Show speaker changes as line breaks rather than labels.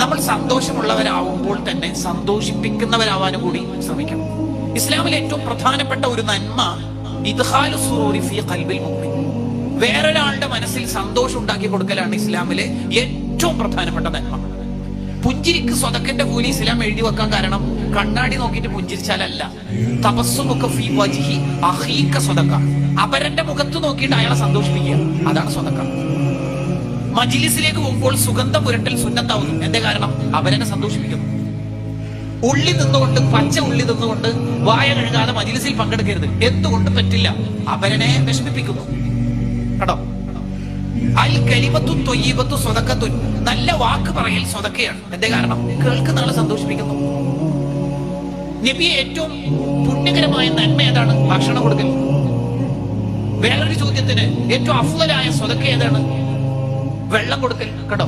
നമ്മൾ സന്തോഷമുള്ളവരാവുമ്പോൾ തന്നെ സന്തോഷിപ്പിക്കുന്നവരാവാനും കൂടി ശ്രമിക്കണം. ഇസ്ലാമിലെ ഏറ്റവും പ്രധാനപ്പെട്ട ഒരു നന്മ ഇദ്ഖാലു സുറൂരി ഫീ ഖൽബിൽ മുഅ്മിൻ, വേറൊരാളുടെ മനസ്സിൽ സന്തോഷം ഉണ്ടാക്കി കൊടുക്കലാണ് ഇസ്ലാമിലെ ഏറ്റവും പ്രധാനപ്പെട്ട നന്മ. പുഞ്ചിരിക്ക് സ്വതക്കന്റെ കൂലി ഇസ്ലാം എഴുതി വെക്കാൻ കാരണം കണ്ണാടി നോക്കിയിട്ട് പുഞ്ചിരിച്ചാലല്ല. തബസ്സുമുക ഫീ വജ്ഹി അഖീക സ്വതക്ക, അപരന്റെ മുഖത്ത് നോക്കിയിട്ട് അയാളെ സന്തോഷിപ്പിക്കുക, അതാണ് സ്വതക്ക. മജ്ലിസിലേക്ക് പോകുമ്പോൾ സുഗന്ധം പുരട്ടൽ സുന്നത്താവുന്നു. എന്റെ കാരണം അവരെന്നെ സന്തോഷിപ്പിക്കുന്നു. ഉള്ളി നിന്നുകൊണ്ട്, പച്ച ഉള്ളി നിന്നുകൊണ്ട് വായ കഴുകാതെ മജ്ലിസിൽ പങ്കെടുക്കരുത്. എന്തുകൊണ്ട് പറ്റില്ല? അവരനെ വിഷമിപ്പിക്കുന്നു. കേട്ടോ, അൽ കലിമത്തു ത്വയ്യിബത്തു സ്വതക്കത്തുൻ, നല്ല വാക്ക് പറയൽ സ്വതക്കയാണ്. എന്റെ കാരണം കേൾക്കുന്ന ആളെ സന്തോഷിപ്പിക്കുന്നു. നബിയെ ഏറ്റവും പുണ്യകരമായ നന്മ ഏതാണ്? ഭക്ഷണം കൊടുക്കൽ. വേറൊരു ചോദ്യത്തിന് ഏറ്റവും അഫ്ളലായ സ്വതക്ക ഏതാണ്? വെള്ളം കൊടുക്കൽ. കേട്ടോ,